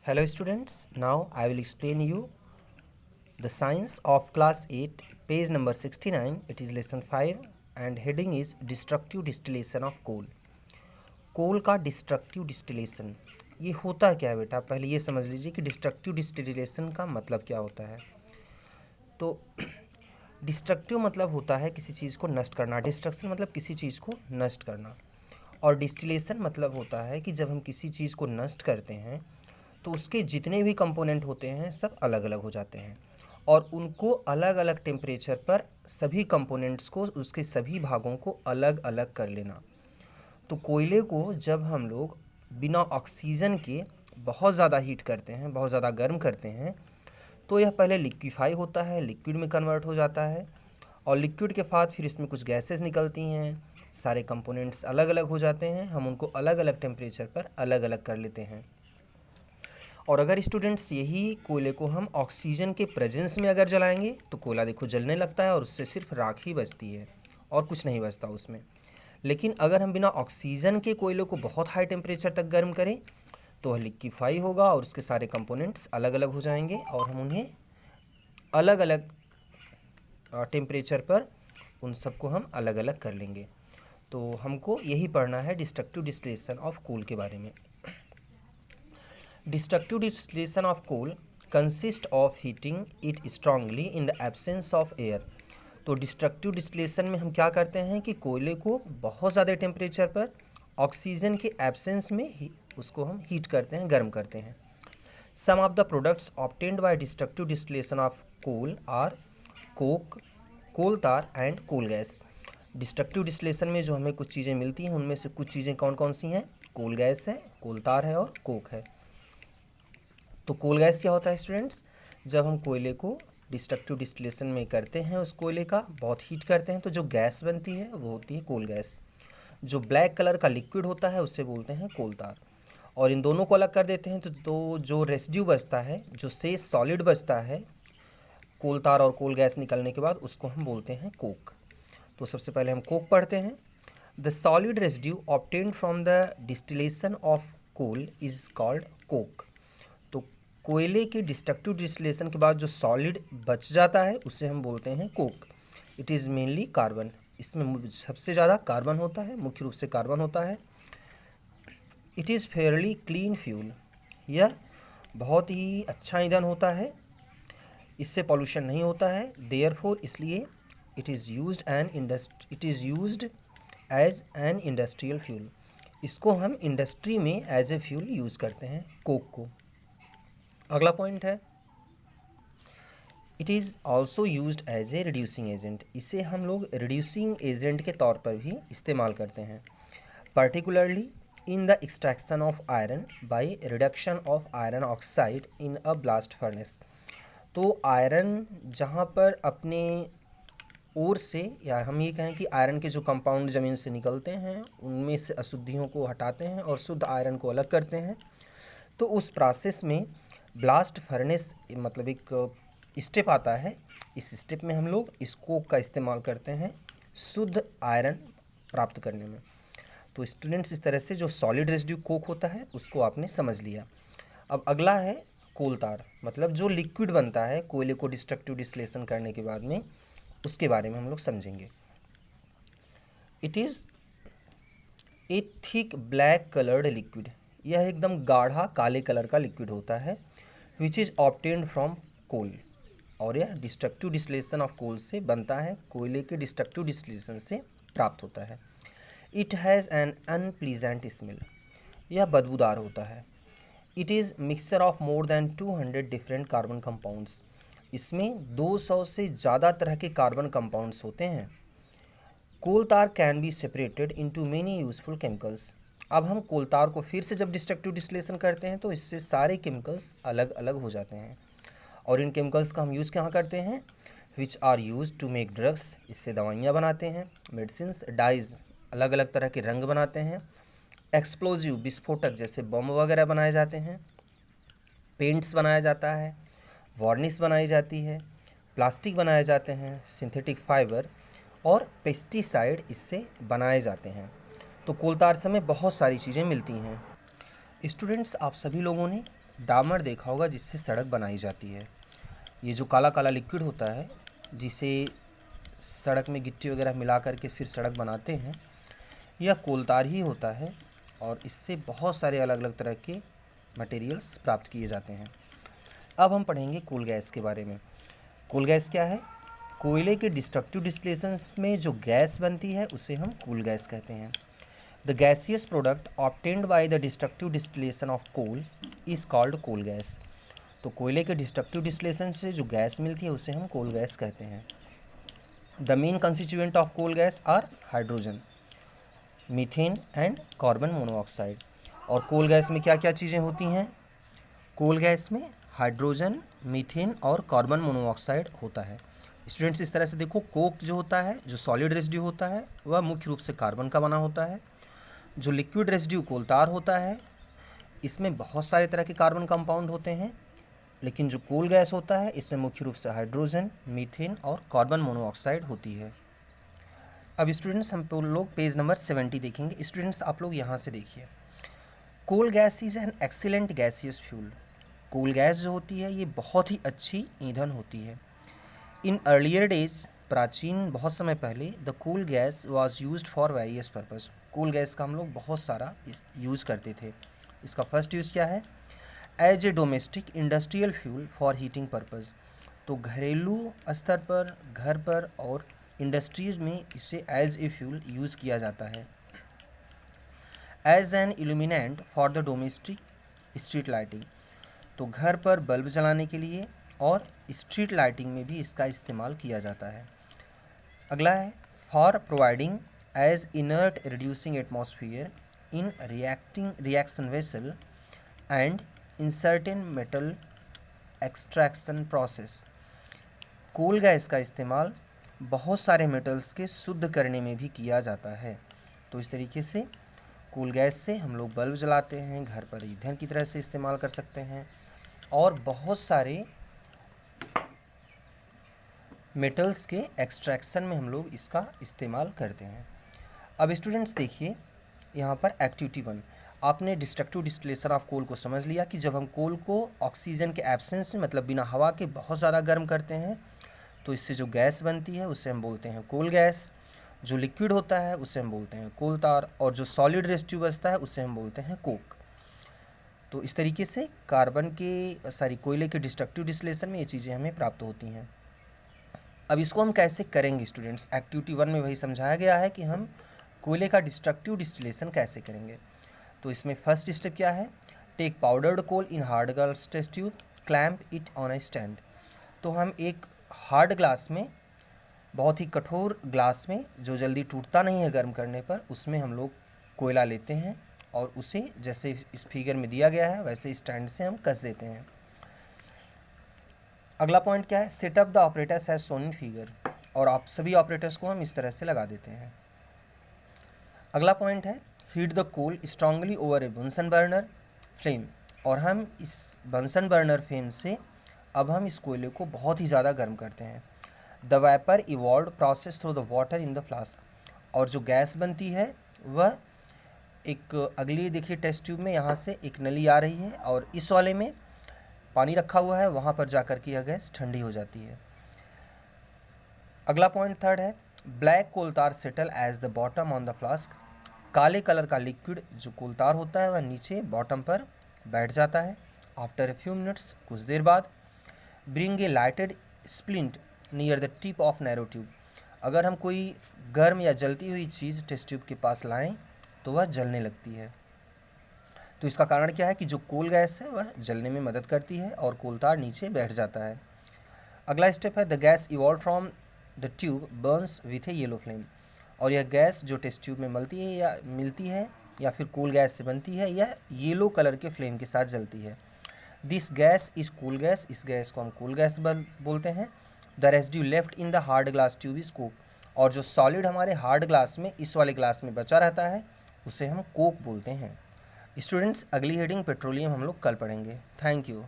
Hello students, now I will explain you the science of class 8 page number 69. It is lesson 5 and heading is destructive distillation of coal. कोल का destructive distillation ये होता क्या है बेटा, पहले ये समझ लीजिए कि डिस्ट्रक्टिव डिस्टिलेशन का मतलब क्या होता है। तो डिस्ट्रक्टिव मतलब होता है किसी चीज़ को नष्ट करना, डिस्ट्रक्शन मतलब किसी चीज़ को नष्ट करना, और डिस्टिलेशन मतलब होता है कि जब हम किसी चीज़ को नष्ट करते हैं तो उसके जितने भी कंपोनेंट होते हैं सब अलग अलग हो जाते हैं और उनको अलग अलग टेम्परेचर पर सभी कंपोनेंट्स को, उसके सभी भागों को अलग अलग कर लेना। तो कोयले को जब हम लोग बिना ऑक्सीजन के बहुत ज़्यादा हीट करते हैं, बहुत ज़्यादा गर्म करते हैं, तो यह पहले लिक्विफाई होता है, लिक्विड में कन्वर्ट हो जाता है और लिक्विड के बाद फिर इसमें कुछ गैसेस निकलती हैं, सारे कंपोनेंट्स अलग अलग हो जाते हैं, हम उनको अलग अलग टेम्परेचर पर अलग अलग कर लेते हैं। और अगर स्टूडेंट्स यही कोयले को हम ऑक्सीजन के प्रेजेंस में अगर जलाएंगे तो कोयला देखो जलने लगता है और उससे सिर्फ राख ही बचती है और कुछ नहीं बचता उसमें। लेकिन अगर हम बिना ऑक्सीजन के कोयले को बहुत हाई टेम्परेचर तक गर्म करें तो वह लिक्विफाई होगा और उसके सारे कंपोनेंट्स अलग अलग हो जाएंगे और हम उन्हें अलग अलग टेम्परेचर पर उन सबको हम अलग अलग कर लेंगे। तो हमको यही पढ़ना है डिस्ट्रक्टिव डिस्टिलेशन ऑफ कोल के बारे में। Destructive distillation of coal consists of heating it strongly in the absence of air। तो डिस्ट्रक्टिव डिस्टिलेशन में हम क्या करते हैं कि कोयले को बहुत ज़्यादा टेम्परेचर पर ऑक्सीजन के एब्सेंस में ही उसको हम हीट करते हैं, गर्म करते हैं। Some of the products obtained by destructive distillation of coal or coke, coal tar and coal gas. Destructive distillation में जो हमें कुछ चीज़ें मिलती हैं उनमें से कुछ चीज़ें कौन कौन सी हैं? कोल गैस है, कोल तार है और कोक है। तो कोल गैस क्या होता है स्टूडेंट्स? जब हम कोयले को डिस्ट्रक्टिव डिस्टिलेशन में करते हैं, उस कोयले का बहुत हीट करते हैं तो जो गैस बनती है वो होती है कोल गैस। जो ब्लैक कलर का लिक्विड होता है उससे बोलते हैं कोल तार। और इन दोनों को अलग कर देते हैं तो जो रेसिड्यू बचता है, जो शेष सॉलिड बचता है कोल तार और कोल गैस निकलने के बाद, उसको हम बोलते हैं कोक। तो सबसे पहले हम कोक पढ़ते हैं। The solid residue obtained from the distillation of coal is called coke. तो कोयले के डिस्ट्रक्टिव डिस्टिलेशन के बाद जो सॉलिड बच जाता है उसे हम बोलते हैं Coke. It is mainly carbon, इसमें सबसे ज़्यादा कार्बन होता है, मुख्य रूप से कार्बन होता है। It is Fairlie clean fuel, यह बहुत ही अच्छा ईंधन होता है, इससे पॉल्यूशन नहीं होता है। देयरफॉर इसलिए it is used as an industrial fuel, इसको हम इंडस्ट्री में एज ए फ्यूल यूज़ करते हैं कोक को। अगला पॉइंट है it is also used as a reducing agent, इसे हम लोग रिड्यूसिंग एजेंट के तौर पर भी इस्तेमाल करते हैं। Particularly in the extraction of iron by reduction of iron oxide in a blast furnace. तो आयरन जहाँ पर अपने ओर से, या हम ये कहें कि आयरन के जो कंपाउंड ज़मीन से निकलते हैं उनमें से अशुद्धियों को हटाते हैं और शुद्ध आयरन को अलग करते हैं, तो उस प्रोसेस में ब्लास्ट फर्नेस मतलब एक स्टेप आता है। इस स्टेप में हम लोग इस कोक का इस्तेमाल करते हैं शुद्ध आयरन प्राप्त करने में। तो स्टूडेंट्स, इस तरह से जो सॉलिड रेसिड्यू कोक होता है उसको आपने समझ लिया। अब अगला है कोल तार, मतलब जो लिक्विड बनता है कोयले को डिस्ट्रक्टिव डिस्टिलेशन करने के बाद में, उसके बारे में हम लोग समझेंगे। It is a thick black coloured liquid, यह एकदम गाढ़ा काले कलर का लिक्विड होता है। Which is obtained from coal, और यह डिस्ट्रक्टिव डिस्टिलेशन ऑफ कोल से बनता है, कोयले के डिस्ट्रक्टिव डिस्टिलेशन से प्राप्त होता है। It has an unpleasant smell, यह बदबूदार होता है। It is mixture of more than 200 different carbon compounds, इसमें 200 से ज़्यादा तरह के कार्बन कंपाउंड्स होते हैं। कोल तार can be separated into many useful chemicals. अब हम कोल तार को फिर से जब डिस्ट्रक्टिव डिस्टिलेशन करते हैं तो इससे सारे केमिकल्स अलग अलग हो जाते हैं, और इन केमिकल्स का हम यूज़ कहाँ करते हैं? Which are use to make drugs, इससे दवाइयाँ बनाते हैं। मेडिसिन्स, डाइज, अलग अलग तरह के रंग बनाते हैं। एक्सप्लोजिव, विस्फोटक जैसे बम वगैरह बनाए जाते हैं। पेंट्स बनाया जाता है, वार्निश बनाई जाती है, प्लास्टिक बनाए जाते हैं, सिंथेटिक फाइबर और पेस्टिसाइड इससे बनाए जाते हैं। तो कोल तार से हमें बहुत सारी चीज़ें मिलती हैं। स्टूडेंट्स, आप सभी लोगों ने डामर देखा होगा जिससे सड़क बनाई जाती है। ये जो काला काला लिक्विड होता है जिसे सड़क में गिट्टी वगैरह मिला करके फिर सड़क बनाते हैं, यह कोलतार ही होता है और इससे बहुत सारे अलग अलग तरह के मटेरियल्स प्राप्त किए जाते हैं। अब हम पढ़ेंगे कोल गैस के बारे में। कोल गैस क्या है? कोयले के डिस्ट्रक्टिव डिस्टिलेशंस में जो गैस बनती है उसे हम कोल गैस कहते हैं। The gaseous product obtained by the destructive distillation of coal is called coal gas. तो कोयले के डिस्ट्रक्टिव डिस्टिलेशन से जो गैस मिलती है उसे हम कोल गैस कहते हैं। The main constituent of coal gas are hydrogen, methane and carbon monoxide. और कोल गैस में क्या क्या चीज़ें होती हैं? कोल गैस में हाइड्रोजन, मीथेन और कार्बन मोनोऑक्साइड होता है। स्टूडेंट्स इस तरह से देखो, कोक जो होता है, जो सॉलिड रेसिड्यू होता है, वह मुख्य रूप से कार्बन का बना होता है। जो लिक्विड रेसिड्यू कोलतार होता है, इसमें बहुत सारे तरह के कार्बन कंपाउंड होते हैं, लेकिन जो कोल गैस होता है इसमें मुख्य रूप से हाइड्रोजन, मीथेन और कार्बन मोनोऑक्साइड होती है। अब स्टूडेंट्स हम लोग पेज नंबर 70 देखेंगे। स्टूडेंट्स आप लोग यहाँ से देखिए, coal gas is an excellent gaseous fuel. Coal gas जो होती है ये बहुत ही अच्छी ईंधन होती है। इन अर्लियर डेज, प्राचीन बहुत समय पहले, the coal gas was used for various purpose. Coal gas का हम लोग बहुत सारा यूज़ करते थे। इसका फर्स्ट यूज़ क्या है? As a domestic industrial fuel for heating purpose. तो घरेलू स्तर पर, घर पर और इंडस्ट्रीज़ में इसे एज ए फ्यूल यूज़ किया जाता है। As an illuminant for the domestic street lighting. तो घर पर बल्ब जलाने के लिए और स्ट्रीट लाइटिंग में भी इसका इस्तेमाल किया जाता है। अगला है for providing as inert reducing atmosphere in reaction vessel and in certain metal extraction process. Coal gas का इस्तेमाल बहुत सारे मेटल्स के शुद्ध करने में भी किया जाता है। तो इस तरीके से कोल गैस से हम लोग बल्ब जलाते हैं, घर पर ईंधन की तरह से इस्तेमाल कर सकते हैं और बहुत सारे मेटल्स के एक्सट्रैक्शन में हम लोग इसका इस्तेमाल करते हैं। अब स्टूडेंट्स देखिए यहाँ पर एक्टिविटी 1, आपने डिस्ट्रक्टिव डिस्टिलेशन ऑफ कोल को समझ लिया कि जब हम कोल को ऑक्सीजन के एब्सेंस में, मतलब बिना हवा के, बहुत ज़्यादा गर्म करते हैं तो इससे जो गैस बनती है उसे हम बोलते हैं कोल गैस। जो लिक्विड होता है उसे हम बोलते हैं कोलतार और जो सॉलिड रेसिड्यू बचता है उसे हम बोलते हैं कोक। तो इस तरीके से कोयले के डिस्ट्रक्टिव डिस्टिलेशन में ये चीज़ें हमें प्राप्त होती हैं। अब इसको हम कैसे करेंगे स्टूडेंट्स? एक्टिविटी 1 में वही समझाया गया है कि हम कोयले का डिस्ट्रक्टिव डिस्टिलेशन कैसे करेंगे। तो इसमें फर्स्ट स्टेप क्या है? Take powdered coal in hard glass test tube, clamp it on a stand. तो हम एक हार्ड ग्लास में, बहुत ही कठोर ग्लास में जो जल्दी टूटता नहीं है गर्म करने पर, उसमें हम लोग कोयला लेते हैं और उसे जैसे इस फिगर में दिया गया है वैसे स्टैंड से हम कस देते हैं। अगला पॉइंट क्या है? Setup the operators as shown in figure. और आप सभी ऑपरेटर्स को हम इस तरह से लगा देते हैं। अगला पॉइंट है heat the coal strongly over a Bunsen burner flame. और हम इस बंसन बर्नर फ्लेम से अब हम इस कोयले को बहुत ही ज़्यादा गर्म करते हैं। The vapour evolve process through the water in the flask. और जो गैस बनती है वह एक अगली देखिए टेस्ट ट्यूब में यहाँ से एक नली आ रही है और इस वाले में पानी रखा हुआ है, वहाँ पर जाकर के यह गैस ठंडी हो जाती है। अगला पॉइंट थर्ड है black coal tar settle as the bottom on the flask. काले कलर का लिक्विड जो कोलतार होता है वह नीचे बॉटम पर बैठ जाता है। आफ्टर ए फ्यू मिनट्स, कुछ देर बाद, bring a lighted splint near the tip of narrow tube. अगर हम कोई गर्म या जलती हुई चीज़ टेस्ट ट्यूब के पास लाएं तो वह जलने लगती है। तो इसका कारण क्या है कि जो कोल गैस है वह जलने में मदद करती है और कोलतार नीचे बैठ जाता है। अगला स्टेप है the gas evolve from the tube Burns with A yellow flame. और यह गैस जो टेस्ट ट्यूब में मिलती है या फिर कोल गैस से बनती है, यह येलो कलर के फ्लेम के साथ जलती है। This gas is coal gas. इस गैस को हम कोल गैस बोलते हैं। The residue left in the hard glass tube is coke. और जो सॉलिड हमारे हार्ड ग्लास में, इस वाले ग्लास में बचा रहता है उसे हम कोक बोलते हैं। स्टूडेंट्स अगली हेडिंग पेट्रोलियम हम लोग कल पढ़ेंगे। Thank you.